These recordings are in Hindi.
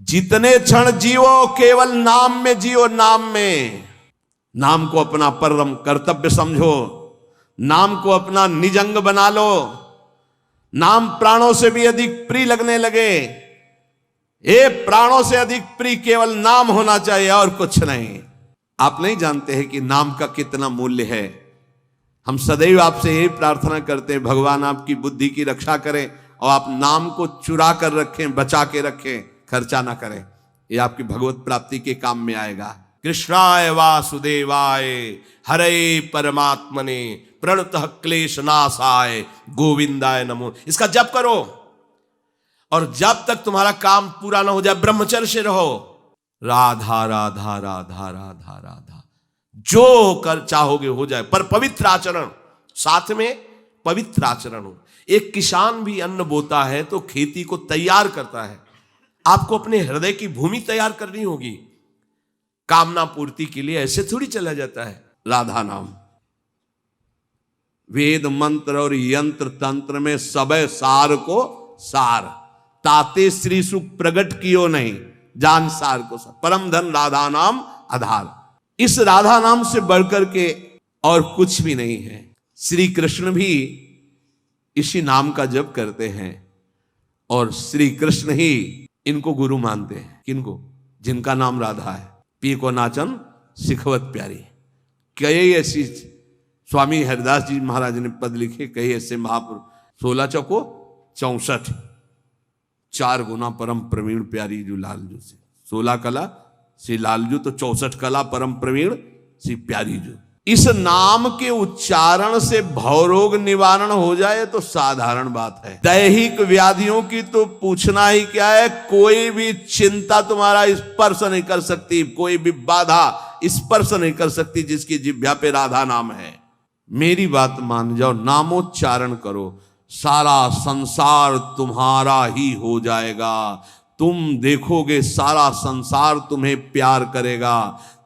जितने क्षण जियो केवल नाम में जियो, नाम में। नाम को अपना परम कर्तव्य समझो, नाम को अपना निज अंग बना लो। नाम प्राणों से भी अधिक प्रिय लगने लगे। ये प्राणों से अधिक प्रिय केवल नाम होना चाहिए और कुछ नहीं। आप नहीं जानते हैं कि नाम का कितना मूल्य है। हम सदैव आपसे यही प्रार्थना करते हैं, भगवान आपकी बुद्धि की रक्षा करें और आप नाम को चुरा कर रखें, बचा के रखें, खर्चा ना करें। ये आपकी भगवत प्राप्ति के काम में आएगा। कृष्णाय वासुदेवाय हरे परमात्मने प्रणतः क्लेश नाशाय गोविंदाय नमो। इसका जप करो और जब तक तुम्हारा काम पूरा ना हो जाए ब्रह्मचर्य से रहो। राधा राधा राधा राधा राधा, जो कर चाहोगे हो जाए, पर पवित्र आचरण, साथ में पवित्र आचरण हो। एक किसान भी अन्न बोता है तो खेती को तैयार करता है। आपको अपने हृदय की भूमि तैयार करनी होगी। कामना पूर्ति के लिए ऐसे थोड़ी चला जाता है। राधा नाम, वेद मंत्र और यंत्र तंत्र में सबे सार को सार, ताते श्री सुख प्रगट कियो नहीं, जान सार को सार। परम धन राधा नाम आधार। इस राधा नाम से बढ़कर के और कुछ भी नहीं है। श्री कृष्ण भी इसी नाम का जप करते हैं और श्री कृष्ण ही इनको गुरु मानते हैं। किनको? जिनका नाम राधा है। पी को नाचन सिखवत प्यारी। कई ऐसी स्वामी हरिदास जी महाराज ने पद लिखे, कई ऐसे महापुरुष। 16 चौको 64, 4 गुना परम प्रवीण प्यारी जो लालजू से। 16 कला श्री लालजू तो 64 कला परम प्रवीण श्री प्यारी जो। इस नाम के उच्चारण से भवरोग निवारण हो जाए तो साधारण बात है। दैहिक व्याधियों की तो पूछना ही क्या है। कोई भी चिंता तुम्हारा स्पर्श नहीं कर सकती, कोई भी बाधा स्पर्श नहीं कर सकती जिसकी जिह्वा पे राधा नाम है। मेरी बात मान जाओ, नामोच्चारण करो, सारा संसार तुम्हारा ही हो जाएगा। तुम देखोगे सारा संसार तुम्हें प्यार करेगा।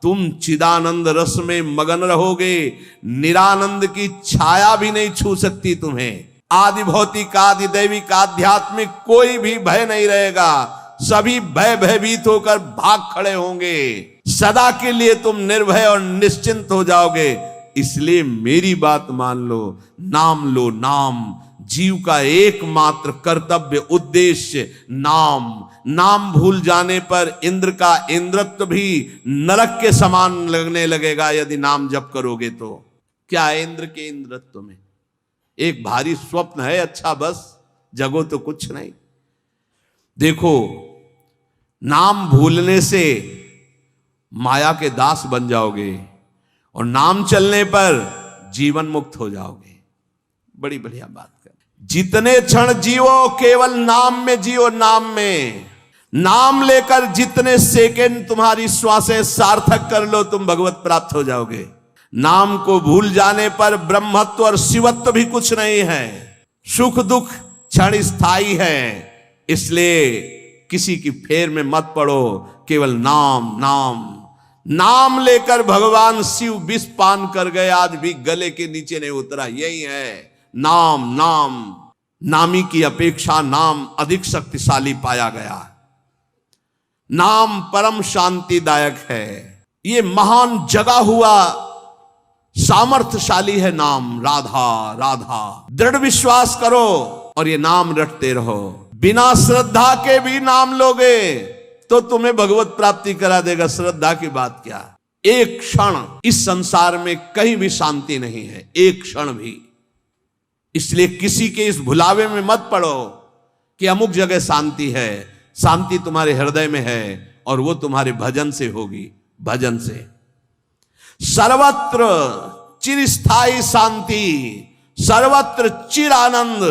तुम चिदानंद रस में मगन रहोगे। निरानंद की छाया भी नहीं छू सकती तुम्हें। आदि भौतिक, आदि दैविक, आध्यात्मिक कोई भी भय नहीं रहेगा। सभी भय भयभीत होकर भाग खड़े होंगे। सदा के लिए तुम निर्भय और निश्चिंत हो जाओगे। इसलिए मेरी बात मान लो, नाम लो। नाम जीव का एकमात्र कर्तव्य उद्देश्य नाम। नाम भूल जाने पर इंद्र का इंद्रत्व भी नरक के समान लगने लगेगा यदि नाम जप करोगे तो। क्या है इंद्र के इंद्रत्व में? एक भारी स्वप्न है, अच्छा बस, जगो तो कुछ नहीं। देखो, नाम भूलने से माया के दास बन जाओगे और नाम चलने पर जीवन मुक्त हो जाओगे। बड़ी बढ़िया बात कर। जितने क्षण जियो केवल नाम में जियो, नाम में। नाम लेकर जितने सेकंड तुम्हारी श्वासें सार्थक कर लो, तुम भगवत प्राप्त हो जाओगे। नाम को भूल जाने पर ब्रह्मत्व और शिवत्व भी कुछ नहीं है। सुख दुख क्षण स्थायी है। इसलिए किसी की फेर में मत पड़ो, केवल नाम नाम। नाम लेकर भगवान शिव विष पान कर गए, आज भी गले के नीचे नहीं उतरा। यही है नाम। नाम नामी की अपेक्षा नाम अधिक शक्तिशाली पाया गया। नाम परम शांतिदायक है। ये महान जगा हुआ सामर्थ्यशाली है नाम। राधा राधा, दृढ़ विश्वास करो और ये नाम रटते रहो। बिना श्रद्धा के भी नाम लोगे तो तुम्हें भगवत प्राप्ति करा देगा। श्रद्धा की बात क्या? एक क्षण इस संसार में कहीं भी शांति नहीं है, एक क्षण भी। इसलिए किसी के इस भुलावे में मत पड़ो कि अमुक जगह शांति है। शांति तुम्हारे हृदय में है और वो तुम्हारे भजन से होगी। भजन से सर्वत्र चिरस्थायी शांति, सर्वत्र चिर आनंद,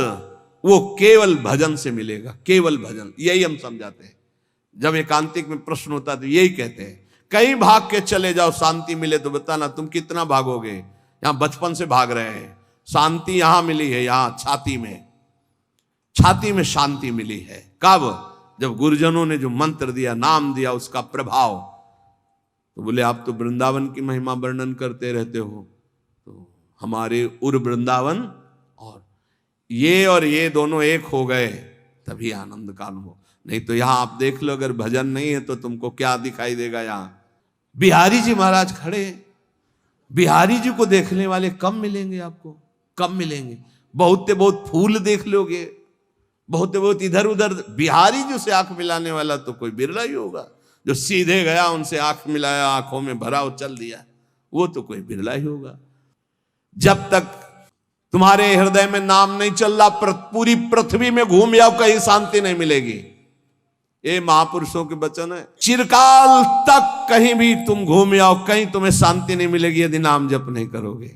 वो केवल भजन से मिलेगा। केवल भजन, यही हम समझाते हैं। जब एकांतिक में प्रश्न होता है तो यही कहते हैं, कहीं भाग के चले जाओ शांति मिले तो बताना तुम कितना भागोगे। यहां बचपन से भाग रहे हैं, शांति यहां मिली है, यहां छाती में, छाती में शांति मिली है। कब? जब गुरुजनों ने जो मंत्र दिया, नाम दिया, उसका प्रभाव। तो बोले आप तो वृंदावन की महिमा वर्णन करते रहते हो, तो हमारे उर वृंदावन और ये दोनों एक हो गए, तभी आनंद का अनुभव। नहीं तो यहां आप देख लो, अगर भजन नहीं है तो तुमको क्या दिखाई देगा। यहां बिहारी जी महाराज खड़े हैं, बिहारी जी को देखने वाले कम मिलेंगे आपको, कम मिलेंगे। बहुत से बहुत फूल देख लोगे, बहुत से बहुत इधर उधर, बिहारी जी से आंख मिलाने वाला तो कोई बिरला ही होगा। जो सीधे गया उनसे आंख मिलाया, आंखों में भरा और चल दिया, वो तो कोई बिरला ही होगा। जब तक तुम्हारे हृदय में नाम नहीं चल रहा, पूरी पृथ्वी में घूम जाओ, कहीं शांति नहीं मिलेगी। ये महापुरुषों के वचन है। चिरकाल तक कहीं भी तुम घूम जाओ, कहीं तुम्हें शांति नहीं मिलेगी यदि नाम जप नहीं करोगे।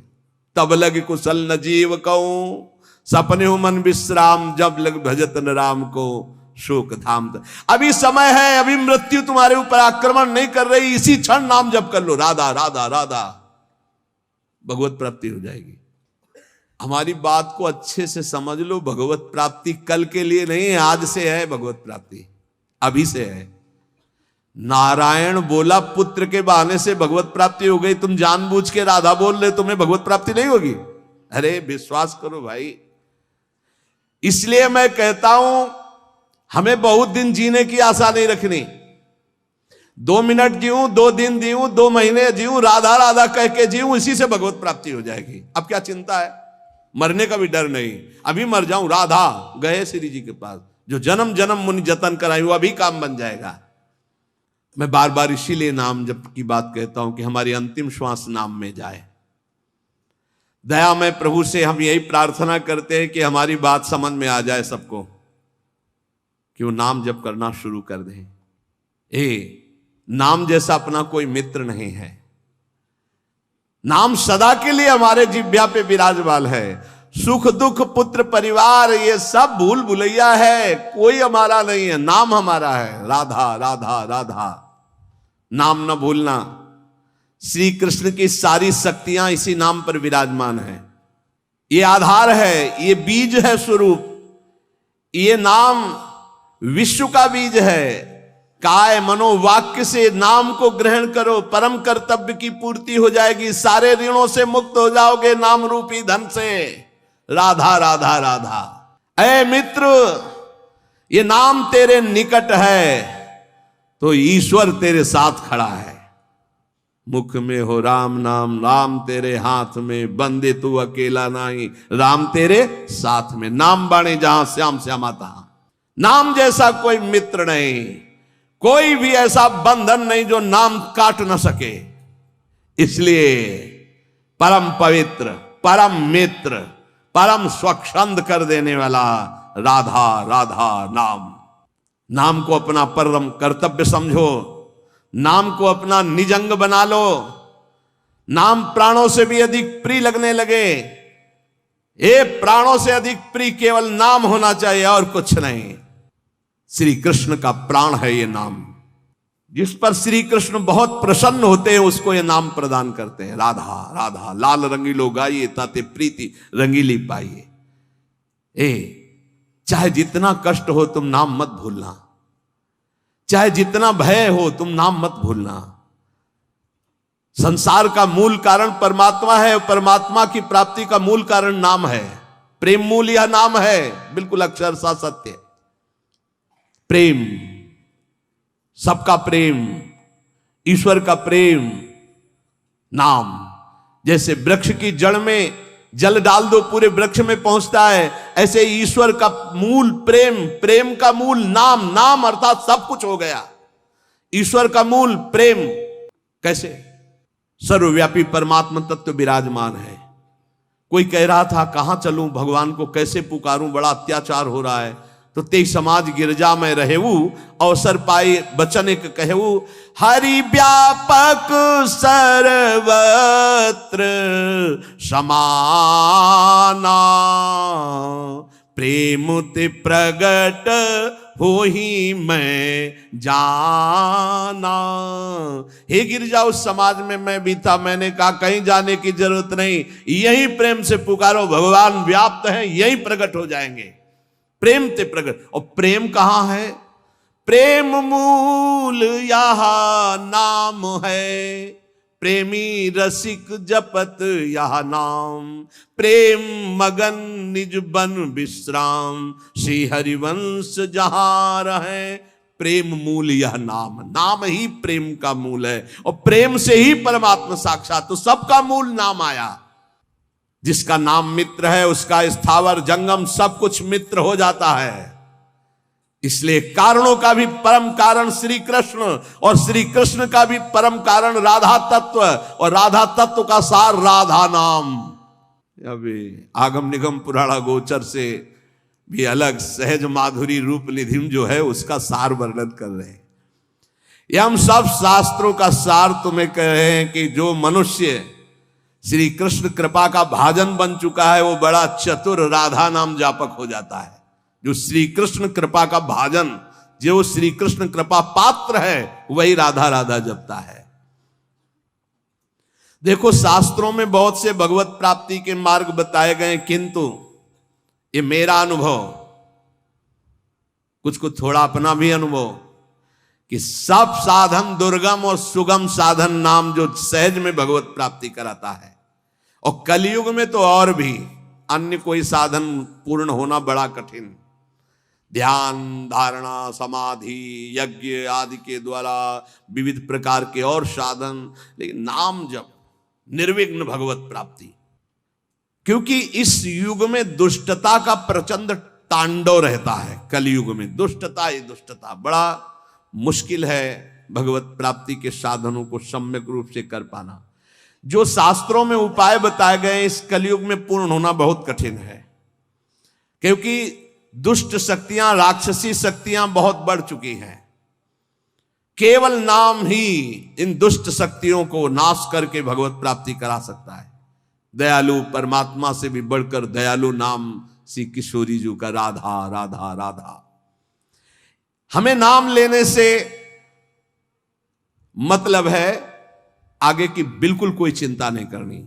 तब लग कुशल न जीव कहूं, सपने हो मन विश्राम, जब लग भजत न राम को शोक धाम। अभी समय है, अभी मृत्यु तुम्हारे ऊपर आक्रमण नहीं कर रही, इसी क्षण नाम जप कर लो, राधा राधा राधा, भगवत प्राप्ति हो जाएगी। हमारी बात को अच्छे से समझ लो, भगवत प्राप्ति कल के लिए नहीं है, आज से है भगवत प्राप्ति, अभी से है। नारायण बोला पुत्र के बहाने से भगवत प्राप्ति हो गई, तुम जानबूझ के राधा बोल रहे, तुम्हें भगवत प्राप्ति नहीं होगी। अरे विश्वास करो भाई। इसलिए मैं कहता हूं, हमें बहुत दिन जीने की आशा नहीं रखनी। 2 मिनट जीऊं, 2 दिन जीऊं, 2 महीने जीऊं, राधा राधा कह के जीऊं, इसी से भगवत प्राप्ति हो जाएगी। अब क्या चिंता है, मरने का भी डर नहीं। अभी मर जाऊं, राधा गए श्री जी के पास, जो जन्म जन्म मुनि जतन कराई, वो अभी काम बन जाएगा। मैं बार बार इसीलिए नाम जप की बात कहता हूं कि हमारी अंतिम श्वास नाम में जाए। दया में प्रभु से हम यही प्रार्थना करते हैं कि हमारी बात समझ में आ जाए सबको, कि वो नाम जप करना शुरू कर दें। नाम जैसा अपना कोई मित्र नहीं है। नाम सदा के लिए हमारे जिह्वा पे विराजमान है। सुख दुख पुत्र परिवार ये सब भूल भुलैया है, कोई हमारा नहीं है, नाम हमारा है। राधा राधा राधा, नाम न भूलना। श्री कृष्ण की सारी शक्तियां इसी नाम पर विराजमान है। ये आधार है, ये बीज है स्वरूप। ये नाम विश्व का बीज है। काय मनोवाक्य से नाम को ग्रहण करो, परम कर्तव्य की पूर्ति हो जाएगी, सारे ऋणों से मुक्त हो जाओगे नाम रूपी धन से। राधा राधा राधा। ऐ मित्र, ये नाम तेरे निकट है तो ईश्वर तेरे साथ खड़ा है। मुख में हो राम नाम, राम तेरे हाथ में, बंदे तू अकेला नहीं, राम तेरे साथ में। नाम बाणे जहां श्याम श्यामा तहां। नाम जैसा कोई मित्र नहीं, कोई भी ऐसा बंधन नहीं जो नाम काट न सके। इसलिए परम पवित्र, परम मित्र, परम स्वच्छंद कर देने वाला राधा राधा नाम। नाम को अपना परम कर्तव्य समझो, नाम को अपना निजंग बना लो। नाम प्राणों से भी अधिक प्रिय लगने लगे। ये प्राणों से अधिक प्रिय केवल नाम होना चाहिए और कुछ नहीं। श्री कृष्ण का प्राण है ये नाम। जिस पर श्री कृष्ण बहुत प्रसन्न होते हैं उसको ये नाम प्रदान करते हैं। राधा राधा लाल रंगीलो गाइए, ताते प्रीति रंगीली पाइए। चाहे जितना कष्ट हो तुम नाम मत भूलना, चाहे जितना भय हो तुम नाम मत भूलना। संसार का मूल कारण परमात्मा है, परमात्मा की प्राप्ति का मूल कारण नाम है। प्रेम मूल यह नाम है, बिल्कुल अक्षरशः सत्य। प्रेम, सबका प्रेम, ईश्वर का प्रेम, नाम। जैसे वृक्ष की जड़ में जल डाल दो पूरे वृक्ष में पहुंचता है, ऐसे ईश्वर का मूल प्रेम, प्रेम का मूल नाम। नाम अर्थात सब कुछ हो गया। ईश्वर का मूल प्रेम। कैसे? सर्वव्यापी परमात्मा तत्व विराजमान है। कोई कह रहा था कहां चलूं, भगवान को कैसे पुकारूं, बड़ा अत्याचार हो रहा है। तो ते समाज गिरजा में रहेऊ, अवसर पाए बचन एक कहू। हरि व्यापक सर्वत्र समाना, प्रेम ते प्रगट हो ही मैं जाना। हे गिरजा, उस समाज में मैं भी था, मैंने कहा कहीं जाने की जरूरत नहीं, यही प्रेम से पुकारो, भगवान व्याप्त है, यही प्रकट हो जाएंगे। प्रेम ते प्रगट। और प्रेम कहां है? प्रेम मूल यहां नाम है, प्रेमी रसिक जपत यह नाम, प्रेम मगन निज बन विश्राम, श्री हरिवंश जहां रहे, प्रेम मूल यह नाम। नाम ही प्रेम का मूल है और प्रेम से ही परमात्मा साक्षात, तो सबका मूल नाम आया। जिसका नाम मित्र है उसका स्थावर जंगम सब कुछ मित्र हो जाता है। इसलिए कारणों का भी परम कारण श्री कृष्ण और श्री कृष्ण का भी परम कारण राधा तत्व और राधा तत्व का सार राधा नाम। अभी आगम निगम पुराणा गोचर से भी अलग सहज माधुरी रूप निधिम जो है उसका सार वर्णन कर रहे हैं। ये हम सब शास्त्रों का सार तुम्हें कह रहे हैं कि जो मनुष्य श्री कृष्ण कृपा का भाजन बन चुका है वो बड़ा चतुर राधा नाम जापक हो जाता है। जो श्री कृष्ण कृपा का भाजन, जो श्री कृष्ण कृपा पात्र है वही राधा राधा जपता है। देखो शास्त्रों में बहुत से भगवत प्राप्ति के मार्ग बताए गए, किंतु ये मेरा अनुभव, कुछ कुछ थोड़ा अपना भी अनुभव, कि सब साधन दुर्गम और सुगम साधन नाम जो सहज में भगवत प्राप्ति कराता है, और कलयुग में तो और भी अन्य कोई साधन पूर्ण होना बड़ा कठिन। ध्यान धारणा समाधि यज्ञ आदि के द्वारा विविध प्रकार के और साधन, लेकिन नाम जप निर्विघ्न भगवत प्राप्ति। क्योंकि इस युग में दुष्टता का प्रचंड तांडव रहता है। कलयुग में दुष्टता ही दुष्टता, बड़ा मुश्किल है भगवत प्राप्ति के साधनों को सम्यक रूप से कर पाना। जो शास्त्रों में उपाय बताए गए इस कलयुग में पूर्ण होना बहुत कठिन है, क्योंकि दुष्ट शक्तियां राक्षसी शक्तियां बहुत बढ़ चुकी हैं। केवल नाम ही इन दुष्ट शक्तियों को नाश करके भगवत प्राप्ति करा सकता है। दयालु परमात्मा से भी बढ़कर दयालु नाम श्री किशोरी जी का राधा राधा राधा। हमें नाम लेने से मतलब है आगे की बिल्कुल कोई चिंता नहीं करनी।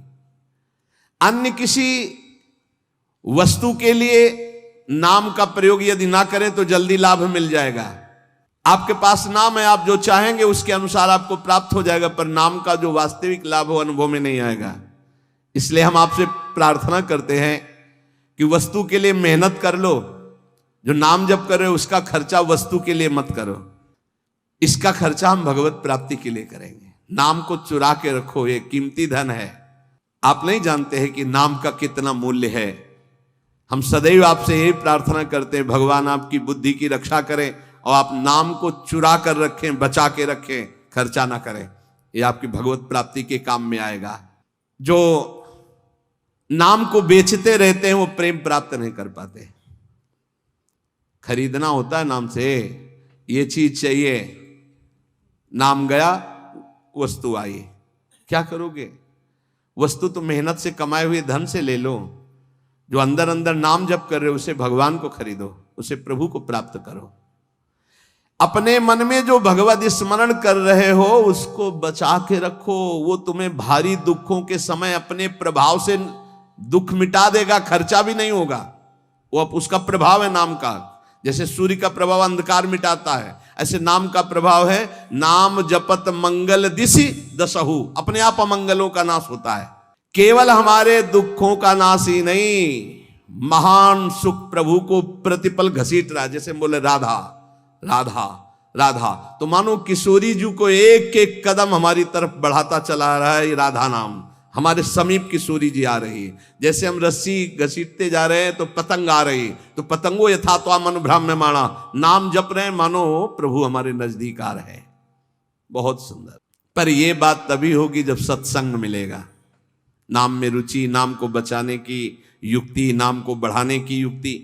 अन्य किसी वस्तु के लिए नाम का प्रयोग यदि ना करें तो जल्दी लाभ मिल जाएगा। आपके पास नाम है, आप जो चाहेंगे उसके अनुसार आपको प्राप्त हो जाएगा, पर नाम का जो वास्तविक लाभ हो अनुभव में नहीं आएगा। इसलिए हम आपसे प्रार्थना करते हैं कि वस्तु के लिए मेहनत कर लो, जो नाम जप कर रहे हो उसका खर्चा वस्तु के लिए मत करो, इसका खर्चा हम भगवत प्राप्ति के लिए करेंगे। नाम को चुरा के रखो, ये कीमती धन है। आप नहीं जानते हैं कि नाम का कितना मूल्य है। हम सदैव आपसे यही प्रार्थना करते हैं, भगवान आपकी बुद्धि की रक्षा करें और आप नाम को चुरा कर रखें, बचा के रखें, खर्चा ना करें। ये आपकी भगवत प्राप्ति के काम में आएगा। जो नाम को बेचते रहते हैं वो प्रेम प्राप्त नहीं कर पाते। खरीदना होता है नाम से, ये चीज चाहिए, नाम गया वस्तु आई, क्या करोगे? वस्तु तो मेहनत से कमाए हुए धन से ले लो। जो अंदर अंदर नाम जप कर रहे हो उसे भगवान को खरीदो, उसे प्रभु को प्राप्त करो। अपने मन में जो भगवत स्मरण कर रहे हो उसको बचा के रखो, वो तुम्हें भारी दुखों के समय अपने प्रभाव से दुख मिटा देगा, खर्चा भी नहीं होगा। वो अब उसका प्रभाव है नाम का। जैसे सूर्य का प्रभाव अंधकार मिटाता है, ऐसे नाम का प्रभाव है। नाम जपत मंगल दिशि दसहु, अपने आप अमंगलों का नाश होता है। केवल हमारे दुखों का नाश ही नहीं, महान सुख प्रभु को प्रतिपल घसीट रहा है। जैसे बोले राधा राधा राधा, तो मानो किशोरी जी को एक एक कदम हमारी तरफ बढ़ाता चला रहा है। ये राधा नाम हमारे समीप किशोरी जी आ रही है। जैसे हम रस्सी घसीटते जा रहे हैं तो पतंग आ रही, तो पतंगो यथा तो मन भ्राम्यमाणा, नाम जप रहे हैं मानो प्रभु हमारे नजदीक आ रहे हैं। बहुत सुंदर। पर यह बात तभी होगी जब सत्संग मिलेगा। नाम में रुचि, नाम को बचाने की युक्ति, नाम को बढ़ाने की युक्ति।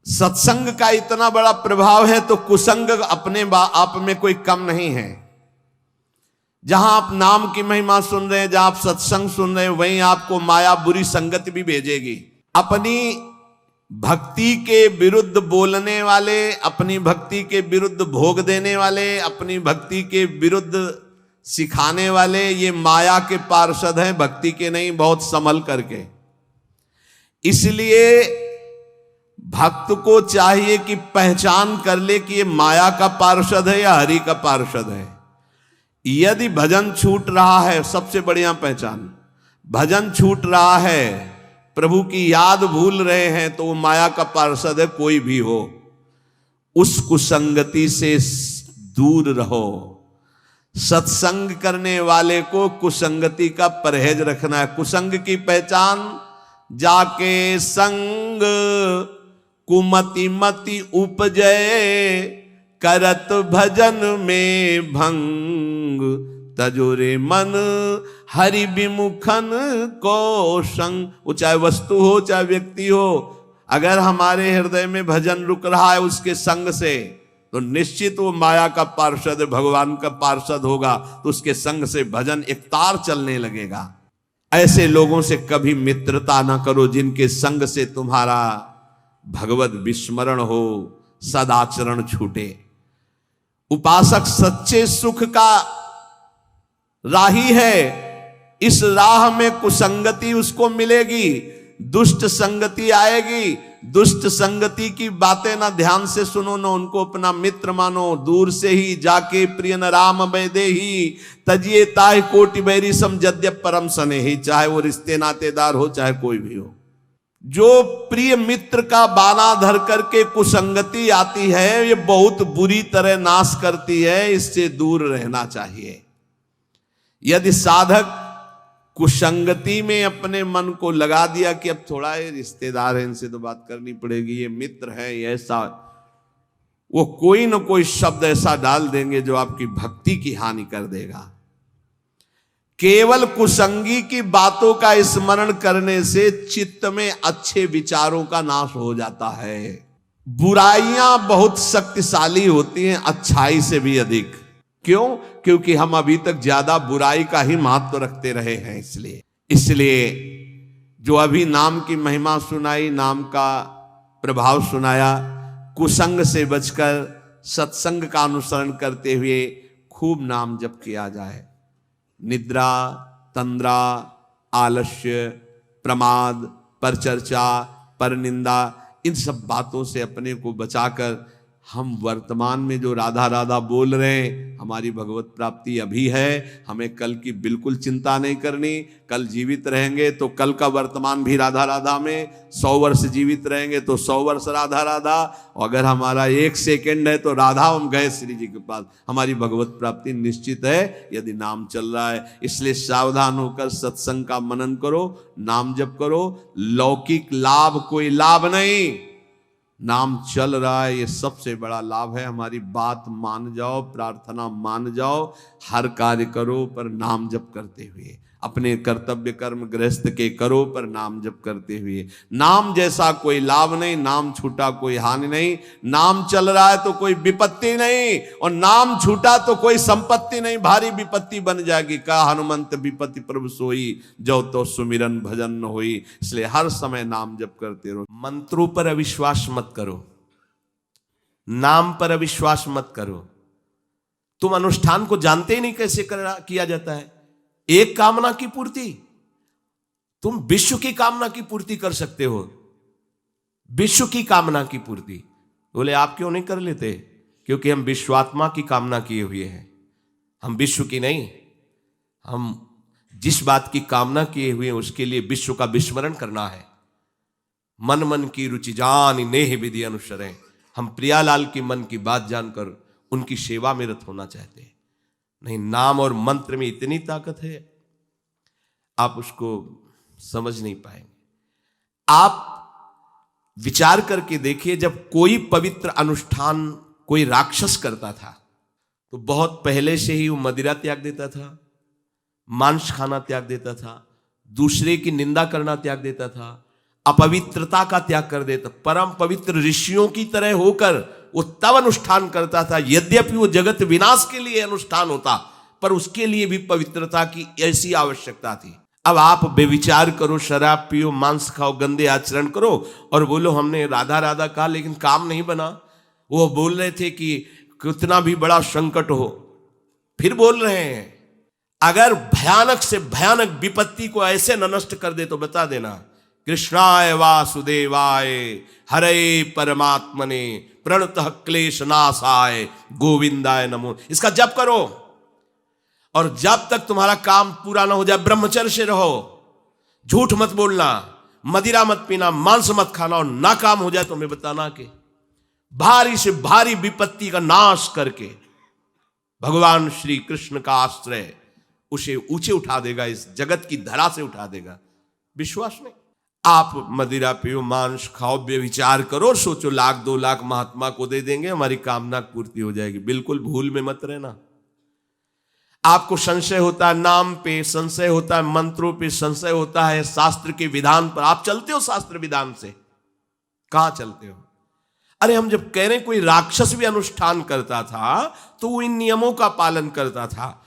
सत्संग का इतना बड़ा प्रभाव है तो कुसंग अपने आप में कोई कम नहीं है। जहां आप नाम की महिमा सुन रहे हैं, जहां आप सत्संग सुन रहे हैं, वहीं आपको माया बुरी संगत भी भेजेगी। अपनी भक्ति के विरुद्ध बोलने वाले, अपनी भक्ति के विरुद्ध भोग देने वाले, अपनी भक्ति के विरुद्ध सिखाने वाले, ये माया के पार्षद हैं, भक्ति के नहीं। बहुत संभल करके। इसलिए भक्त को चाहिए कि पहचान कर ले कि ये माया का पार्षद है या हरि का पार्षद है। यदि भजन छूट रहा है, सबसे बढ़िया पहचान, भजन छूट रहा है, प्रभु की याद भूल रहे हैं, तो वो माया का पार्षद है, कोई भी हो, उस कुसंगति से दूर रहो। सत्संग करने वाले को कुसंगति का परहेज रखना है। कुसंग की पहचान, जाके संग कुमति मति उपजय, करत भजन में भंग, तजोरे मन हरि विमुखन को संग। वो चाहे वस्तु हो चाहे व्यक्ति हो, अगर हमारे हृदय में भजन रुक रहा है उसके संग से, तो निश्चित वो माया का पार्षद, भगवान का पार्षद होगा, तो उसके संग से भजन एक तार चलने लगेगा। ऐसे लोगों से कभी मित्रता ना करो जिनके संग से तुम्हारा भगवत विस्मरण हो, सदाचरण छूटे। उपासक सच्चे सुख का राही है, इस राह में कुसंगति उसको मिलेगी, दुष्ट संगति आएगी। दुष्ट संगति की बातें ना ध्यान से सुनो, ना उनको अपना मित्र मानो, दूर से ही जाके प्रिय न राम बैदे ही, तजिए ताहि कोटि बैरी सम यद्यप परम सने ही। चाहे वो रिश्ते नातेदार हो चाहे कोई भी हो, जो प्रिय मित्र का बाना धर करके कुसंगति आती है, ये बहुत बुरी तरह नाश करती है, इससे दूर रहना चाहिए। यदि साधक कुसंगति में अपने मन को लगा दिया कि अब थोड़ा ये रिश्तेदार है, इनसे तो बात करनी पड़ेगी, ये मित्र है, ये ऐसा, वो कोई ना कोई शब्द ऐसा डाल देंगे जो आपकी भक्ति की हानि कर देगा। केवल कुसंगी की बातों का स्मरण करने से चित्त में अच्छे विचारों का नाश हो जाता है। बुराइयां बहुत शक्तिशाली होती हैं अच्छाई से भी अधिक। क्यों? क्योंकि हम अभी तक ज्यादा बुराई का ही महत्व रखते रहे हैं। इसलिए जो अभी नाम की महिमा सुनाई, नाम का प्रभाव सुनाया, कुसंग से बचकर सत्संग का अनुसरण करते हुए खूब नाम जप किया जाए। निद्रा, तंद्रा, आलस्य, प्रमाद, परचर्चा, परनिंदा, इन सब बातों से अपने को बचाकर हम वर्तमान में जो राधा राधा बोल रहे हैं, हमारी भगवत प्राप्ति अभी है। हमें कल की बिल्कुल चिंता नहीं करनी। कल जीवित रहेंगे तो कल का वर्तमान भी राधा राधा में, 100 वर्ष जीवित रहेंगे तो 100 वर्ष राधा राधा, और अगर हमारा 1 सेकंड है तो राधा हम गए श्री जी के पास। हमारी भगवत प्राप्ति निश्चित है यदि नाम चल रहा है। इसलिए सावधान होकर सत्संग का मनन करो, नाम जप करो। लौकिक लाभ कोई लाभ नहीं, नाम चल रहा है ये सबसे बड़ा लाभ है। हमारी बात मान जाओ, प्रार्थना मान जाओ, हर कार्य करो पर नाम जप करते हुए। अपने कर्तव्य कर्म गृहस्थ के करो पर नाम जप करते हुए। नाम जैसा कोई लाभ नहीं, नाम छूटा कोई हानि नहीं। नाम चल रहा है तो कोई विपत्ति नहीं, और नाम छूटा तो कोई संपत्ति नहीं, भारी विपत्ति बन जाएगी। का हनुमंत विपत्ति प्रभु सोई, जो तो सुमिरन भजन न होई। इसलिए हर समय नाम जप करते रहो। मंत्रों पर अविश्वास मत करो, नाम पर अविश्वास मत करो। तुम अनुष्ठान को जानते ही नहीं कैसे किया जाता है। एक कामना की पूर्ति, तुम विश्व की कामना की पूर्ति कर सकते हो, विश्व की कामना की पूर्ति। बोले आप क्यों नहीं कर लेते? क्योंकि हम विश्वात्मा की कामना किए हुए हैं, हम विश्व की नहीं। हम जिस बात की कामना किए हुए हैं उसके लिए विश्व का विस्मरण करना है। मन मन की रुचि जान नेह विधि अनुसरें। हम प्रियालाल की मन की बात जानकर उनकी सेवा में रत होना चाहते हैं। नहीं, नाम और मंत्र में इतनी ताकत है, आप उसको समझ नहीं पाएंगे। आप विचार करके देखिए, जब कोई पवित्र अनुष्ठान कोई राक्षस करता था तो बहुत पहले से ही वो मदिरा त्याग देता था, मांस खाना त्याग देता था, दूसरे की निंदा करना त्याग देता था, अपवित्रता का त्याग कर देता। परम पवित्र ऋषियों की तरह होकर वो तब अनुष्ठान करता था। यद्यपि वो जगत विनाश के लिए अनुष्ठान होता, पर उसके लिए भी पवित्रता की ऐसी आवश्यकता थी। अब आप बेविचार करो, शराब पियो, मांस खाओ, गंदे आचरण करो और बोलो हमने राधा राधा कहा लेकिन काम नहीं बना। वो बोल रहे थे कि कितना भी बड़ा संकट हो, फिर बोल रहे हैं। अगर भयानक से भयानक विपत्ति को ऐसे न नष्ट कर दे तो बता देना, कृष्णाय वासुदेवाय हरे परमात्मने प्रणतः क्लेश नाशाय गोविंदाय नमो। इसका जप करो। और जब तक तुम्हारा काम पूरा ना हो जाए ब्रह्मचर्य से रहो, झूठ मत बोलना, मदिरा मत पीना, मांस मत खाना, और ना काम हो जाए तो हमें बताना कि भारी से भारी विपत्ति का नाश करके भगवान श्री कृष्ण का आश्रय उसे ऊंचे उठा देगा, इस जगत की धरा से उठा देगा। विश्वास नहीं? आप मदिरा पियो, मांस खाओ, व्यभिचार करो, सोचो 1-2 लाख महात्मा को दे देंगे, हमारी कामना पूर्ति हो जाएगी। बिल्कुल भूल में मत रहना। आपको संशय होता है नाम पे, संशय होता है मंत्रों पे, संशय होता है शास्त्र के विधान पर। आप चलते हो शास्त्र विधान से? कहां चलते हो? अरे हम जब कह रहे हैं कोई राक्षस भी अनुष्ठान करता था तो वो इन नियमों का पालन करता था।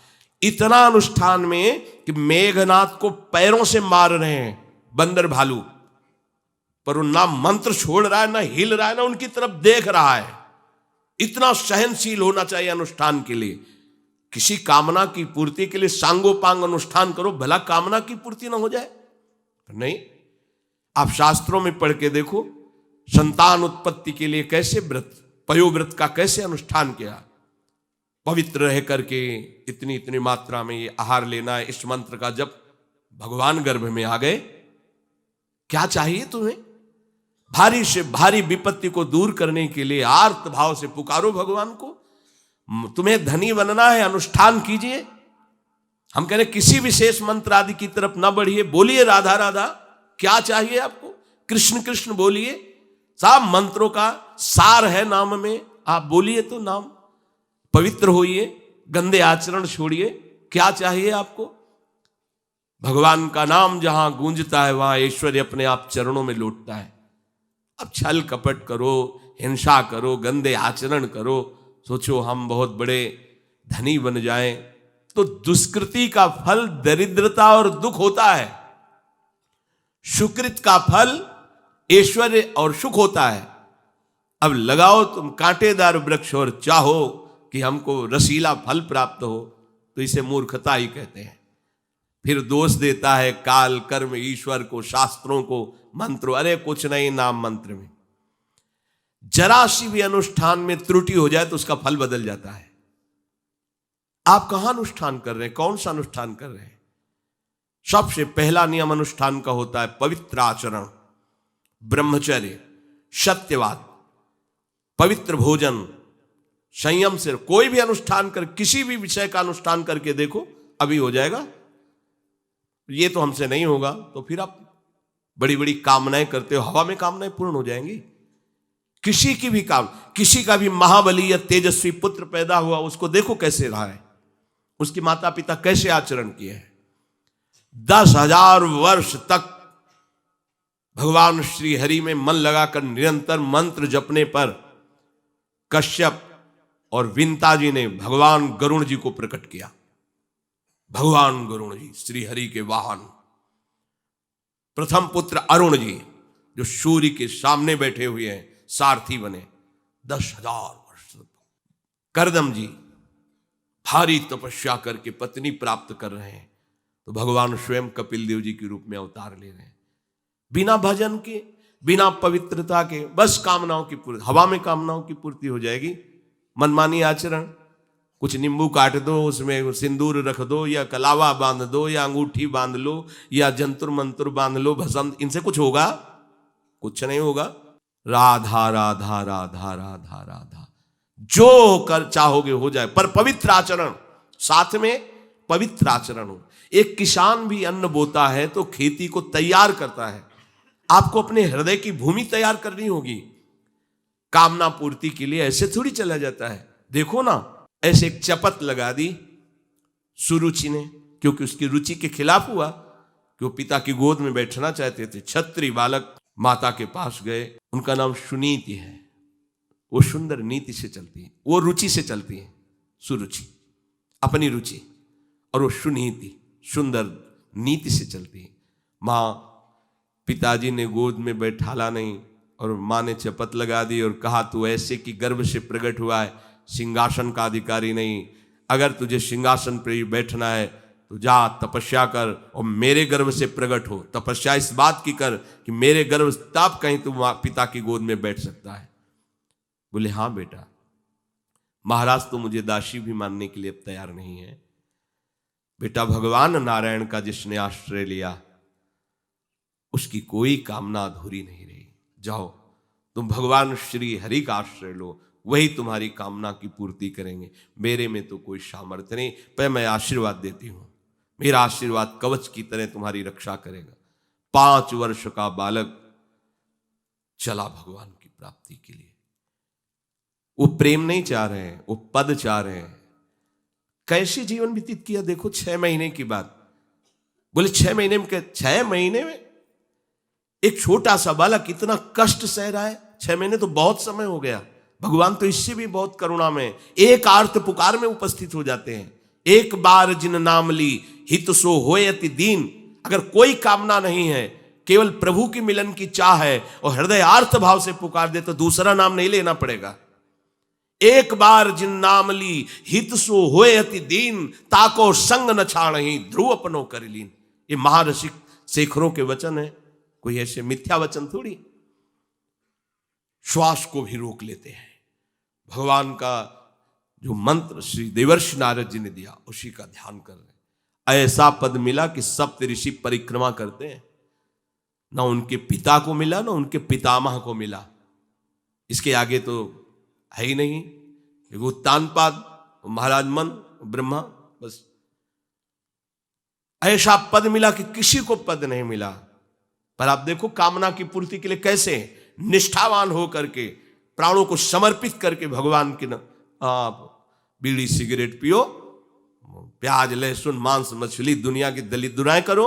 इतना अनुष्ठान में कि मेघनाथ को पैरों से मार रहे हैं बंदर भालू, पर वो ना मंत्र छोड़ रहा है, ना हिल रहा है, ना उनकी तरफ देख रहा है। इतना सहनशील होना चाहिए अनुष्ठान के लिए। किसी कामना की पूर्ति के लिए सांगोपांग अनुष्ठान करो, भला कामना की पूर्ति ना हो जाए? नहीं। आप शास्त्रों में पढ़ के देखो, संतान उत्पत्ति के लिए कैसे व्रत, पयोव्रत का कैसे अनुष्ठान किया। पवित्र रह करके इतनी इतनी मात्रा में ये आहार लेना है, इस मंत्र का जब भगवान गर्भ में आ गए, क्या चाहिए तुम्हें? भारी से भारी विपत्ति को दूर करने के लिए आर्त भाव से पुकारो भगवान को। तुम्हें धनी बनना है, अनुष्ठान कीजिए। हम कह रहे किसी विशेष मंत्र आदि की तरफ ना बढ़िए, बोलिए राधा राधा। क्या चाहिए आपको? कृष्ण कृष्ण बोलिए। सब मंत्रों का सार है नाम में, आप बोलिए तो नाम। पवित्र होइए, गंदे आचरण छोड़िए। क्या चाहिए आपको? भगवान का नाम जहां गूंजता है वहां ऐश्वर्य अपने आप चरणों में लौटता है। अब छल कपट करो, हिंसा करो, गंदे आचरण करो, सोचो हम बहुत बड़े धनी बन जाएं, तो दुष्कृति का फल दरिद्रता और दुख होता है। सुकृत का फल ऐश्वर्य और सुख होता है। अब लगाओ तुम कांटेदार वृक्ष और चाहो कि हमको रसीला फल प्राप्त हो, तो इसे मूर्खता ही कहते हैं। फिर दोष देता है काल, कर्म, ईश्वर को, शास्त्रों को, मंत्रों। अरे कुछ नहीं, नाम मंत्र में जरा सी भी अनुष्ठान में त्रुटि हो जाए तो उसका फल बदल जाता है। आप कहां अनुष्ठान कर रहे हैं? कौन सा अनुष्ठान कर रहे हैं? सबसे पहला नियम अनुष्ठान का होता है पवित्र आचरण, ब्रह्मचर्य, सत्यवाद, पवित्र भोजन, संयम से। कोई भी अनुष्ठान कर, किसी भी विषय का अनुष्ठान करके देखो, अभी हो जाएगा। ये तो हमसे नहीं होगा, तो फिर आप बड़ी बड़ी कामनाएं करते हो, हवा में कामनाएं पूर्ण हो जाएंगी। किसी की भी काम, किसी का भी महाबली या तेजस्वी पुत्र पैदा हुआ, उसको देखो कैसे रहा है, उसके माता पिता कैसे आचरण किए हैं। 10,000 वर्ष तक भगवान श्री हरि में मन लगाकर निरंतर मंत्र जपने पर कश्यप और विंता जी ने भगवान गरुण जी को प्रकट किया। भगवान गरुण जी श्री हरि के वाहन, प्रथम पुत्र अरुण जी जो सूर्य के सामने बैठे हुए हैं, सारथी बने 10,000 वर्ष। करदम जी भारी तपस्या करके पत्नी प्राप्त कर रहे हैं, तो भगवान स्वयं कपिल देव जी के रूप में अवतार ले रहे हैं। बिना भजन के, बिना पवित्रता के, बस कामनाओं की पूर्ति, हवा में कामनाओं की पूर्ति हो जाएगी। मनमानी आचरण, कुछ नींबू काट दो, उसमें सिंदूर रख दो, या कलावा बांध दो, या अंगूठी बांध लो, या जंतुर मंत्र बांध लो, भस्म, इनसे कुछ होगा? कुछ नहीं होगा। राधा राधा राधा राधा राधा, जो कर चाहोगे हो जाए, पर पवित्र आचरण, साथ में पवित्र आचरण हो। एक किसान भी अन्न बोता है तो खेती को तैयार करता है। आपको अपने हृदय की भूमि तैयार करनी होगी। कामना पूर्ति के लिए ऐसे थोड़ी चला जाता है। देखो ना, ऐसे एक चपत लगा दी सुरुचि ने, क्योंकि उसकी रुचि के खिलाफ हुआ कि वो पिता की गोद में बैठना चाहते थे। छत्री बालक माता के पास गए, उनका नाम सुनीति है। वो सुंदर नीति से चलती है, वो रुचि से चलती है, सुरुचि अपनी रुचि, और वो सुनीति सुंदर नीति से चलती है। माँ, पिताजी ने गोद में बैठाला नहीं, और माँ ने चपत लगा दी और कहा तू ऐसे कि गर्भ से प्रकट हुआ है, सिंहासन का अधिकारी नहीं। अगर तुझे सिंहासन पर ही बैठना है तो जा तपस्या कर और मेरे गर्भ से प्रकट हो। तपस्या इस बात की कर कि मेरे गर्भ तब कहीं तू पिता की गोद में बैठ सकता है। बोले हाँ बेटा। महाराज तो मुझे दासी भी मानने के लिए अब तैयार नहीं है। बेटा भगवान नारायण का जिसने आश्रय लिया उसकी कोई कामना अधूरी नहीं रही। जाओ तुम भगवान श्री हरि का आश्रय लो, वही तुम्हारी कामना की पूर्ति करेंगे। मेरे में तो कोई सामर्थ्य नहीं, पर मैं आशीर्वाद देती हूं, मेरा आशीर्वाद कवच की तरह तुम्हारी रक्षा करेगा। 5 वर्ष का बालक चला भगवान की प्राप्ति के लिए। वो प्रेम नहीं चाह रहे हैं, वो पद चाह रहे हैं। कैसे जीवन व्यतीत किया देखो 6 महीने की बात। बोले 6 महीने में, 6 महीने में एक छोटा सा बालक इतना कष्ट सह रहा है। 6 महीने तो बहुत समय हो गया। भगवान तो इससे भी बहुत करुणा में एक आर्त पुकार में उपस्थित हो जाते हैं। एक बार जिन नाम ली हित सो होय अति दीन। अगर कोई कामना नहीं है, केवल प्रभु की मिलन की चाह है और हृदय आर्त भाव से पुकार दे तो दूसरा नाम नहीं लेना पड़ेगा। एक बार जिन नाम ली हित सो होय अति दीन, ताको संग न छाणहि ध्रुव अपनो कर लीन। ये महारसिक शेखरों के वचन है, कोई ऐसे मिथ्या वचन थोड़ी। श्वास को भी रोक लेते हैं। भगवान का जो मंत्र श्री देवर्षि नारद जी ने दिया उसी का ध्यान कर रहे। ऐसा पद मिला कि सप्त ऋषि परिक्रमा करते हैं। ना उनके पिता को मिला, ना उनके पितामह को मिला। इसके आगे तो है ही नहीं। उत्तानपाद, महाराज मन, ब्रह्मा, बस ऐसा पद मिला कि किसी को पद नहीं मिला। पर आप देखो कामना की पूर्ति के लिए कैसे निष्ठावान हो करके, प्राणों को समर्पित करके भगवान के आप बीड़ी सिगरेट पियो, प्याज लहसुन मांस मछली दुनिया की दलित दुराएं करो,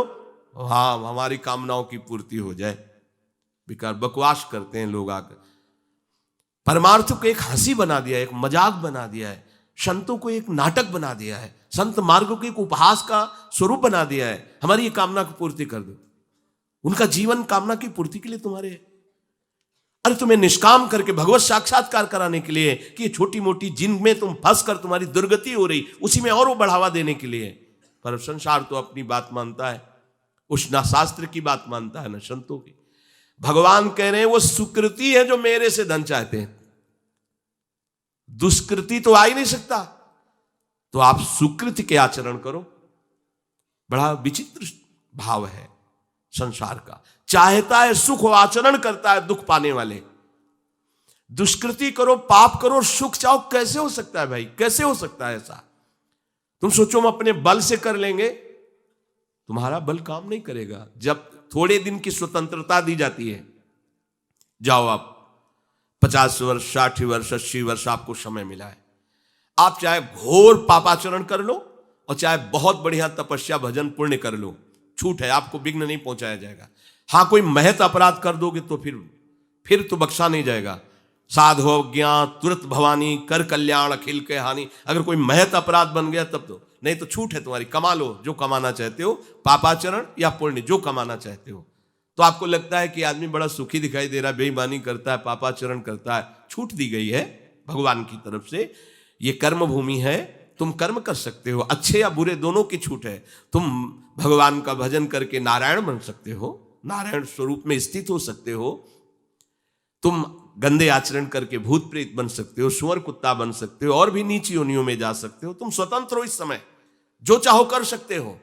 हाँ हमारी कामनाओं की पूर्ति हो जाए। बेकार बकवास करते हैं लोग आकर। परमार्थ को एक हंसी बना दिया है, एक मजाक बना दिया है, संतों को एक नाटक बना दिया है, संत मार्ग को एक उपहास का स्वरूप बना दिया है। हमारी ये कामना की पूर्ति कर दो। उनका जीवन कामना की पूर्ति के लिए तुम्हारे है। अरे तुम्हें निष्काम करके भगवत साक्षात्कार कराने के लिए कि ये छोटी मोटी जिनमें तुम फंस कर तुम्हारी दुर्गति हो रही उसी में और वो बढ़ावा देने के लिए। पर संसार तो अपनी बात मानता है, उस ना शास्त्र की बात मानता है ना संतों की। भगवान कह रहे हैं वो सुकृति है जो मेरे से धन चाहते हैं, दुष्कृति तो आ ही नहीं सकता। तो आप सुकृति के आचरण करो। बड़ा विचित्र भाव है संसार का। चाहता है सुख, आचरण करता है दुख पाने वाले। दुष्कृति करो, पाप करो, सुख चाहो, कैसे हो सकता है भाई? कैसे हो सकता है ऐसा? तुम सोचो हम अपने बल से कर लेंगे, तुम्हारा बल काम नहीं करेगा। जब थोड़े दिन की स्वतंत्रता दी जाती है, जाओ आप 50 वर्ष 60 वर्ष 80 वर्ष आपको समय मिला है, आप चाहे घोर पापाचरण कर लो और चाहे बहुत बढ़िया तपस्या भजन पुण्य कर लो, छूट है, आपको विघ्न नहीं पहुंचाया जाएगा। हां कोई महत अपराध कर दोगे तो फिर तो बख्शा नहीं जाएगा। साधु ज्ञान तुरंत भवानी कर कल्याण अखिल के हानि। अगर कोई महत अपराध बन गया तब तो, नहीं तो छूट है तुम्हारी, कमा लो जो कमाना चाहते हो, पापाचरण या पुण्य जो कमाना चाहते हो। तो आपको लगता है कि आदमी बड़ा सुखी दिखाई दे रहा है, बेईमानी करता है, पापाचरण करता है, छूट दी गई है भगवान की तरफ से। ये कर्म भूमि है, तुम कर्म कर सकते हो, अच्छे या बुरे दोनों की छूट है। तुम भगवान का भजन करके नारायण बन सकते हो, नारायण स्वरूप में स्थित हो सकते हो। तुम गंदे आचरण करके भूत प्रेत बन सकते हो, सुअर कुत्ता बन सकते हो, और भी नीची योनियों में जा सकते हो। तुम स्वतंत्र हो इस समय, जो चाहो कर सकते हो।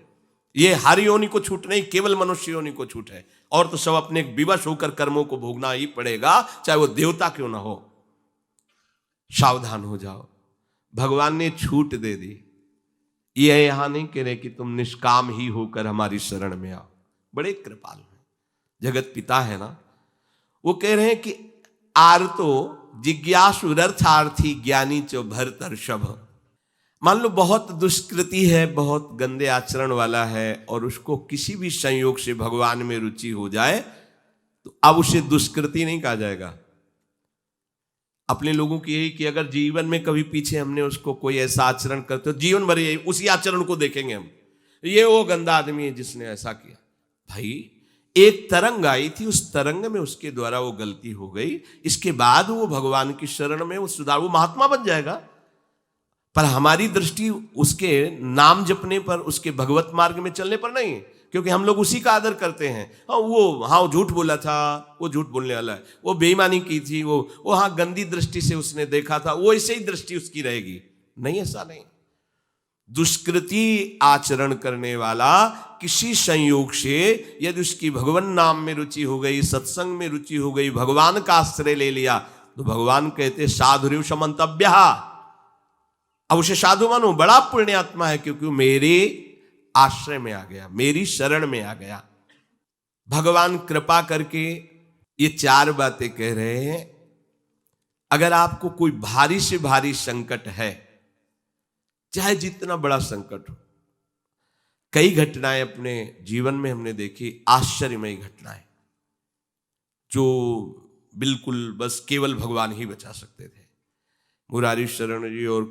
ये हारी योनि को छूट नहीं, केवल मनुष्य योनि को छूट है। और तो सब अपने विवश होकर कर्मों को भोगना ही पड़ेगा, चाहे वो देवता क्यों ना हो। सावधान हो जाओ, भगवान ने छूट दे दी। ये यहां नहीं कह रहे कि तुम निष्काम ही होकर हमारी शरण में आओ। बड़े कृपाल हैं, जगत पिता है ना। वो कह रहे हैं कि आर्तो जिज्ञासु रर्थार्थी ज्ञानी चो भरतर्षभ। मान लो बहुत दुष्कृति है, बहुत गंदे आचरण वाला है, और उसको किसी भी संयोग से भगवान में रुचि हो जाए तो अब उसे दुष्कृति नहीं कहा जाएगा। अपने लोगों की यही कि अगर जीवन में कभी पीछे हमने उसको कोई ऐसा आचरण करते हो, जीवन भर यही उसी आचरण को देखेंगे हम, ये वो गंदा आदमी है जिसने ऐसा किया। भाई एक तरंग आई थी, उस तरंग में उसके द्वारा वो गलती हो गई, इसके बाद वो भगवान की शरण में वो सुधार, वो महात्मा बन जाएगा। पर हमारी दृष्टि उसके नाम जपने पर, उसके भगवत मार्ग में चलने पर नहीं, क्योंकि हम लोग उसी का आदर करते हैं। वो झूठ बोला था, वो झूठ बोलने वाला है, वो बेईमानी की थी, वो हाँ गंदी दृष्टि से उसने देखा था, वो ऐसे ही दृष्टि उसकी रहेगी। नहीं, ऐसा नहीं। दुष्कृति आचरण करने वाला किसी संयोग से यदि उसकी भगवान नाम में रुचि हो गई, सत्संग में रुचि हो गई, भगवान का आश्रय ले लिया, तो भगवान कहते साधुरिव समंतव्य। अब उसे साधु मानो, बड़ा पुण्यात्मा है, क्योंकि मेरे आश्रय में आ गया, मेरी शरण में आ गया। भगवान कृपा करके ये 4 बातें कह रहे हैं। अगर आपको कोई भारी से भारी संकट है, चाहे जितना बड़ा संकट हो, कई घटनाएं अपने जीवन में हमने देखी, आश्चर्यमयी घटनाएं, जो बिल्कुल बस केवल भगवान ही बचा सकते थे। मुरारी शरण जी और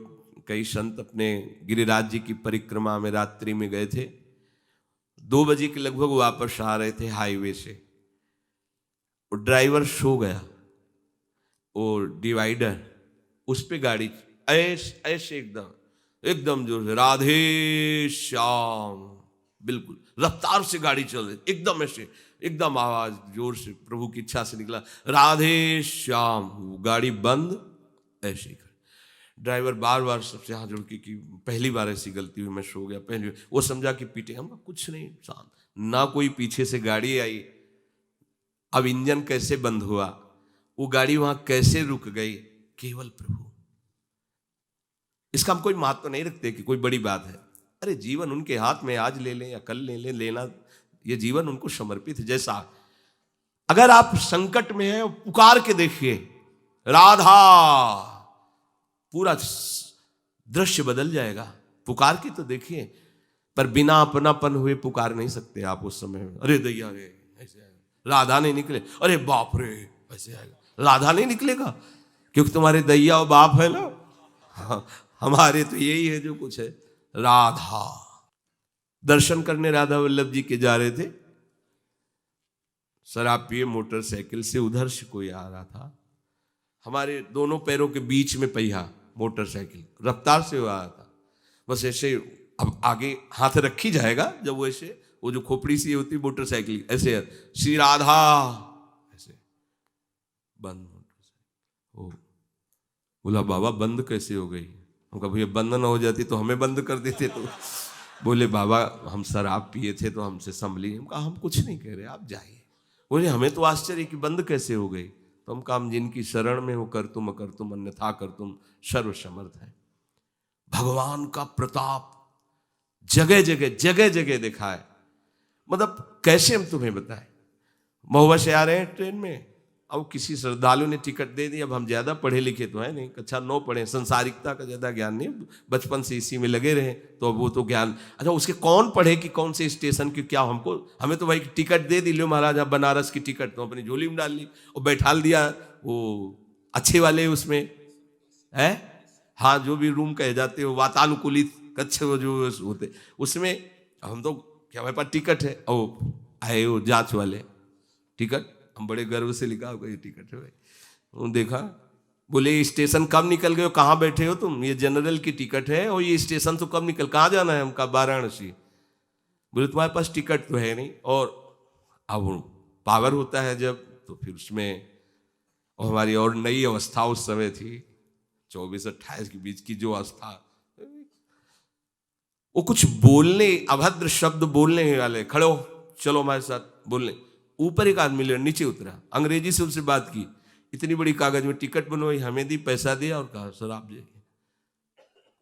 कई संत अपने गिरिराज जी की परिक्रमा में रात्रि में गए थे। 2 बजे के लगभग वापस आ रहे थे हाईवे से, और ड्राइवर सो गया, और डिवाइडर उस पे गाड़ी ऐसे एकदम जोर से, राधे श्याम, बिल्कुल रफ्तार से गाड़ी चल रही, एकदम ऐसे, एकदम आवाज जोर से प्रभु की इच्छा से निकला, राधे श्याम। गाड़ी बंद, ऐसे ही ड्राइवर बार बार सबसे हाथ जोड़ के कि पहली बार ऐसी गलती हुई, मैं सो गया, पहली। वो समझा कि पीटे हम, कुछ नहीं, शांत, ना कोई पीछे से गाड़ी आई। अब इंजन कैसे बंद हुआ, वो गाड़ी वहां कैसे रुक गई, केवल प्रभु। इसका हम कोई महत्व नहीं रखते कि कोई बड़ी बात है। अरे जीवन उनके हाथ में, आज ले लें या कल ले लें, लेना ये जीवन उनको समर्पित है। जैसा अगर आप संकट में हैं, पुकार के देखिए राधा, पूरा दृश्य बदल जाएगा। पुकार के तो देखिए, पर बिना अपनापन हुए पुकार नहीं सकते आप उस समय। अरे दैया रे, ऐसे आएगा, राधा नहीं निकले, अरे बाप रे, ऐसे आएगा, राधा नहीं निकलेगा, क्योंकि तुम्हारे दैया और बाप है ना। हाँ, हमारे तो यही है जो कुछ है, राधा। दर्शन करने राधा वल्लभ जी के जा रहे थे, शराब पिए मोटरसाइकिल से, उधर से कोई आ रहा था, हमारे दोनों पैरों के बीच में पहिया, मोटरसाइकिल रफ्तार से आ रहा था, बस ऐसे। अब आगे हाथ रखी जाएगा जब वो ऐसे, वो जो खोपड़ी सी होती मोटरसाइकिल, ऐसे श्री राधा, ऐसे बंद मोटरसाइकिल। ओ बोला बाबा बंद कैसे हो गई? हम कहा भैया बंद ना हो जाती तो हमें बंद कर देते। तो बोले बाबा हम शराब पिए थे तो हमसे संभली। हम कहा हम कुछ नहीं कह रहे, आप जाइए। बोले हमें तो आश्चर्य कि बंद कैसे हो गई। तो हम कहा हम जिनकी शरण में हो कर तुम अन्यथा कर तुम सर्वसमर्थ है। भगवान का प्रताप जगह जगह देखा है। मतलब कैसे हम तुम्हें बताएं। महुआ से आ रहे हैं ट्रेन में, अब किसी श्रद्धालु ने टिकट दे दी। अब हम ज्यादा पढ़े लिखे तो है नहीं, कक्षा 9 पढ़े, संसारिकता का ज्यादा ज्ञान नहीं, बचपन से इसी में लगे रहे, तो अब वो तो ज्ञान। अच्छा उसके कौन पढ़े कि कौन से स्टेशन की क्या, हमें तो भाई टिकट दे दी, लो महाराज आप बनारस की टिकट, तो अपनी झोली में डाल ली और बैठाल दिया वो अच्छे वाले उसमें है। हाँ जो भी रूम कहे जाते हो, वातानुकूलित कक्ष जो होते उसमें, हम तो क्या हमारे पास टिकट है, ओ आए वो जांच वाले टिकट, हम बड़े गर्व से लिखा होगा ये टिकट है भाई। वो देखा, बोले स्टेशन कब निकल गए हो, कहाँ बैठे हो तुम, ये जनरल की टिकट है और ये स्टेशन तो कब निकल, कहाँ जाना है? हमका वाराणसी। बोले तुम्हारे पास टिकट तो है नहीं। और अब पावर होता है जब, तो फिर उसमें और हमारी और नई अवस्था उस समय थी 24-28 के बीच की जो अवस्था, वो कुछ बोलने, अभद्र शब्द बोलने वाले, खड़े हो चलो हमारे साथ बोलने। ऊपर एक आदमी ले नीचे उतरा, अंग्रेजी से उनसे बात की, इतनी बड़ी कागज में टिकट बनवाई, हमें दी, पैसा दिया और कहा सर आप जाइए।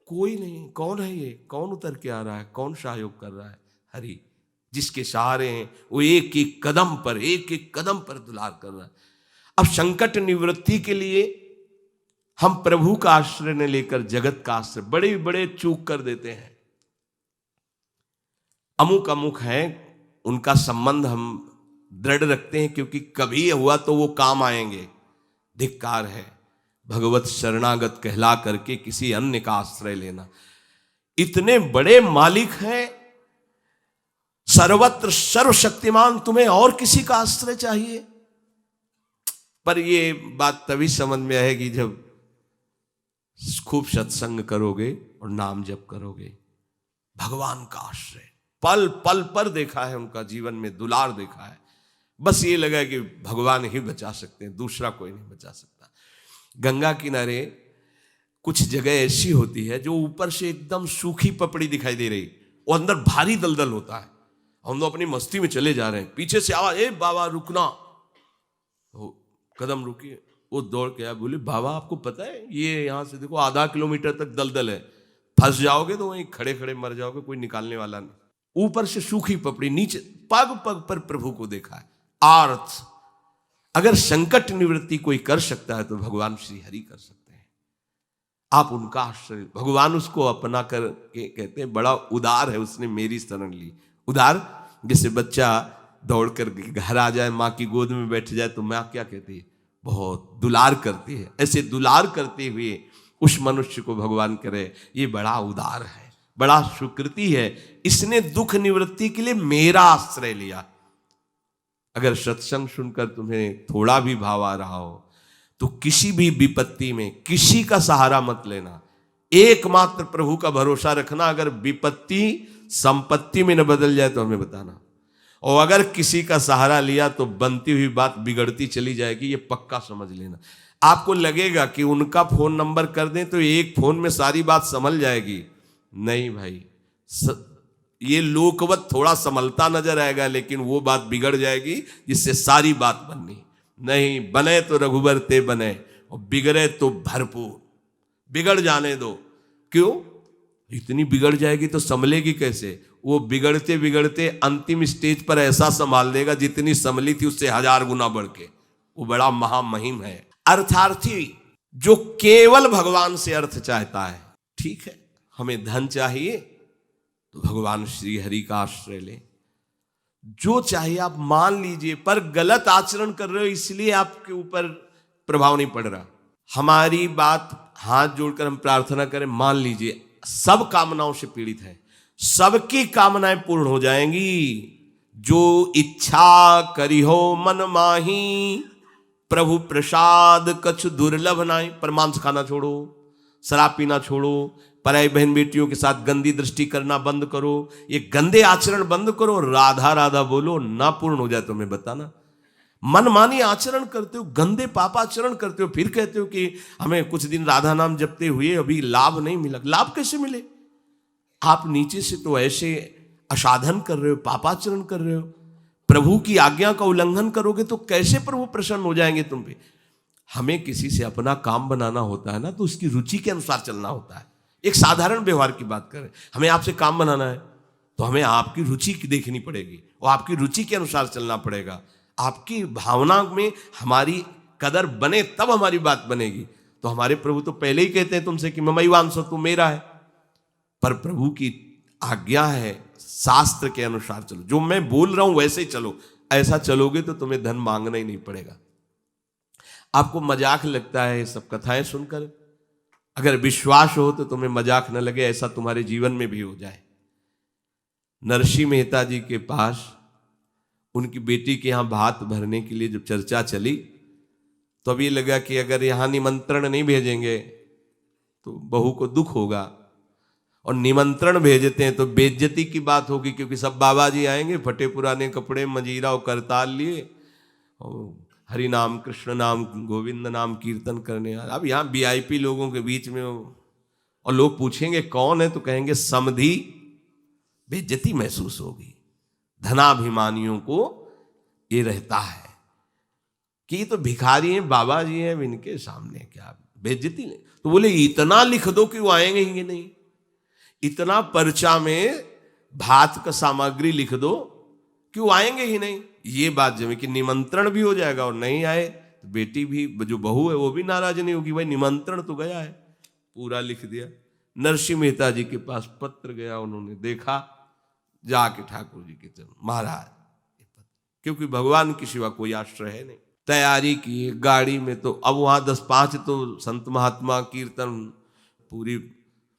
कोई नहीं, कौन है ये, कौन उतर के आ रहा है, कौन सहयोग कर रहा है? हरि, जिसके सहारे हैं वो एक एक कदम पर दुलार कर रहा है। अब संकट निवृत्ति के लिए हम प्रभु का आश्रय न लेकर जगत का आश्रय बड़े बड़े चूक कर देते हैं। अमुक है, उनका संबंध हम दृढ़ रखते हैं क्योंकि कभी हुआ तो वो काम आएंगे। धिक्कार है भगवत शरणागत कहला करके किसी अन्य का आश्रय लेना। इतने बड़े मालिक हैं, सर्वत्र सर्वशक्तिमान, तुम्हें और किसी का आश्रय चाहिए? पर ये बात तभी समझ में आएगी जब खूब सत्संग करोगे और नाम जप करोगे। भगवान का आश्रय पल पल पर देखा है, उनका जीवन में दुलार देखा है। बस ये लगा कि भगवान ही बचा सकते हैं, दूसरा कोई नहीं बचा सकता। गंगा किनारे कुछ जगह ऐसी होती है जो ऊपर से एकदम सूखी पपड़ी दिखाई दे रही, वो अंदर भारी दलदल होता है। हम लोग अपनी मस्ती में चले जा रहे हैं, पीछे से आवाज, ए बाबा रुकना, तो कदम रुकिए। वो दौड़ के आया, बोले बाबा आपको पता है ये यहां से देखो आधा किलोमीटर तक दलदल है, फंस जाओगे तो वहीं खड़े खड़े मर जाओगे, कोई निकालने वाला नहीं। ऊपर से सूखी पपड़ी, नीचे पग पग पर प्रभु को देखा है। आर्थ, अगर संकट निवृत्ति कोई कर सकता है तो भगवान श्री हरि कर सकते हैं। आप उनका आश्रय, भगवान उसको अपना कर के कहते हैं बड़ा उदार है, उसने मेरी शरण ली। उदार, जैसे बच्चा दौड़ कर घर आ जाए, माँ की गोद में बैठ जाए तो माँ क्या कहती है, बहुत दुलार करती है। ऐसे दुलार करते हुए उस मनुष्य को भगवान करे ये बड़ा उदार है, बड़ा सुकृति है, इसने दुख निवृत्ति के लिए मेरा आश्रय लिया। अगर सत्संग सुनकर तुम्हें थोड़ा भी भाव आ रहा हो तो किसी भी विपत्ति में किसी का सहारा मत लेना, एकमात्र प्रभु का भरोसा रखना। अगर विपत्ति संपत्ति में न बदल जाए तो हमें बताना, और अगर किसी का सहारा लिया तो बनती हुई बात बिगड़ती चली जाएगी, ये पक्का समझ लेना। आपको लगेगा कि उनका फोन नंबर कर दें तो एक फोन में सारी बात संभल जाएगी, नहीं भाई, ये लोकवत थोड़ा संभलता नजर आएगा, लेकिन वो बात बिगड़ जाएगी जिससे सारी बात बननी नहीं। बने तो रघुबर ते बने, और बिगड़े तो भरपूर। बिगड़ जाने दो, क्यों? इतनी बिगड़ जाएगी तो संभलेगी कैसे? वो बिगड़ते बिगड़ते अंतिम स्टेज पर ऐसा संभाल देगा जितनी संभली थी उससे 1000 गुना बढ़ के। वो बड़ा महामहिम है। अर्थार्थी जो केवल भगवान से अर्थ चाहता है, ठीक है, हमें धन चाहिए तो भगवान श्री हरि का आश्रय ले, जो चाहिए आप मान लीजिए, पर गलत आचरण कर रहे हो इसलिए आपके ऊपर प्रभाव नहीं पड़ रहा। हमारी बात हाथ जोड़कर हम प्रार्थना करें, मान लीजिए सब कामनाओं से पीड़ित है, सबकी कामनाएं पूर्ण हो जाएंगी। जो इच्छा करी हो मन माही, प्रभु प्रसाद कछु दुर्लभ नाई। पर मांस खाना छोड़ो, शराब पीना छोड़ो, पराई बहन बेटियों के साथ गंदी दृष्टि करना बंद करो, ये गंदे आचरण बंद करो, राधा राधा बोलो, ना पूर्ण हो जाए तो मैं बताना। मनमानी आचरण करते हो, गंदे पापाचरण करते हो, फिर कहते हो कि हमें कुछ दिन राधा नाम जपते हुए अभी लाभ नहीं मिला। लाभ कैसे मिले? आप नीचे से तो ऐसे असाधन कर रहे हो, पापाचरण कर रहे हो, प्रभु की आज्ञा का उल्लंघन करोगे तो कैसे प्रभु प्रसन्न हो जाएंगे तुम पे? हमें किसी से अपना काम बनाना होता है ना, तो उसकी रुचि के अनुसार चलना होता है। एक साधारण व्यवहार की बात करें, हमें आपसे काम बनाना है तो हमें आपकी रुचि देखनी पड़ेगी और आपकी रुचि के अनुसार चलना पड़ेगा। आपकी भावना में हमारी कदर बने तब हमारी बात बनेगी। तो हमारे प्रभु तो पहले ही कहते हैं तुमसे कि ममैवांसो, तू मेरा है। पर प्रभु की आज्ञा है शास्त्र के अनुसार चलो, जो मैं बोल रहा हूं वैसे ही चलो। ऐसा चलोगे तो तुम्हें धन मांगना ही नहीं पड़ेगा। आपको मजाक लगता है ये सब कथाएं सुनकर, अगर विश्वास हो तो तुम्हें मजाक न लगे, ऐसा तुम्हारे जीवन में भी हो जाए। नरसिंह मेहता जी के पास उनकी बेटी के यहाँ भात भरने के लिए जब चर्चा चली तो अब ये लगा कि अगर यहाँ निमंत्रण नहीं भेजेंगे तो बहू को दुख होगा, और निमंत्रण भेजते हैं तो बेइज्जती की बात होगी, क्योंकि सब बाबा जी आएंगे फटे पुराने कपड़े, मंजीरा और करताल लिए, और हरि नाम कृष्ण नाम गोविंद नाम कीर्तन करने। अब यहाँ वीआईपी लोगों के बीच में और लोग पूछेंगे कौन है तो कहेंगे समधी, बेइज्जती महसूस होगी। धनाभिमानियों को ये रहता है कि ये तो भिखारी हैं, बाबा जी हैं, इनके सामने क्या बेइज्जती नहीं। तो बोले इतना लिख दो कि वो आएंगे ही नहीं, इतना पर्चा में भात का सामग्री लिख दो कि वो आएंगे ही नहीं। ये बात जमे कि निमंत्रण भी हो जाएगा और नहीं आए तो बेटी भी, जो बहू है वो भी नाराज नहीं होगी, भाई निमंत्रण तो गया है, पूरा लिख दिया। नरसिंह मेहता जी के पास पत्र गया, उन्होंने देखा, जाके ठाकुर जी के चरण, महाराज, क्योंकि भगवान की सिवा कोई आश्रय है नहीं। तैयारी की गाड़ी में, तो अब वहां 10-5 तो संत महात्मा कीर्तन, पूरी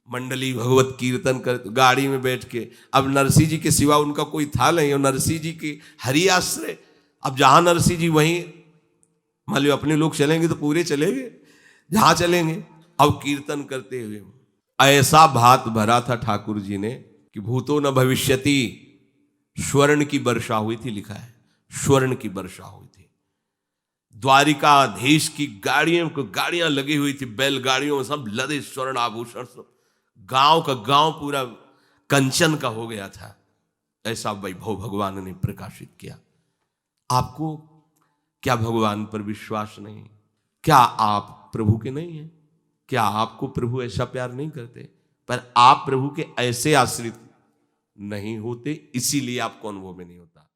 मंडली भगवत कीर्तन कर, गाड़ी में बैठ के। अब नरसिंह जी के सिवा उनका कोई था नहीं, और नरसिंह जी की हरि आश्रय। अब जहां नरसिंह जी वहीं, मान लो अपने लोग चलेंगे तो पूरे चलेंगे, जहां चलेंगे। अब कीर्तन करते हुए ऐसा भात भरा था ठाकुर जी ने कि भूतो न भविष्यति, स्वर्ण की वर्षा हुई थी, लिखा है स्वर्ण की वर्षा हुई थी। द्वारिकाधीश की गाड़ियां लगी हुई थी, बैलगाड़ियों में सब लदे स्वर्ण आभूषण, सब गांव का गांव पूरा कंचन का हो गया था। ऐसा वैभव भगवान ने प्रकाशित किया। आपको क्या भगवान पर विश्वास नहीं? क्या आप प्रभु के नहीं हैं? क्या आपको प्रभु ऐसा प्यार नहीं करते? पर आप प्रभु के ऐसे आश्रित नहीं होते, इसीलिए आपको अनुभव में नहीं होता।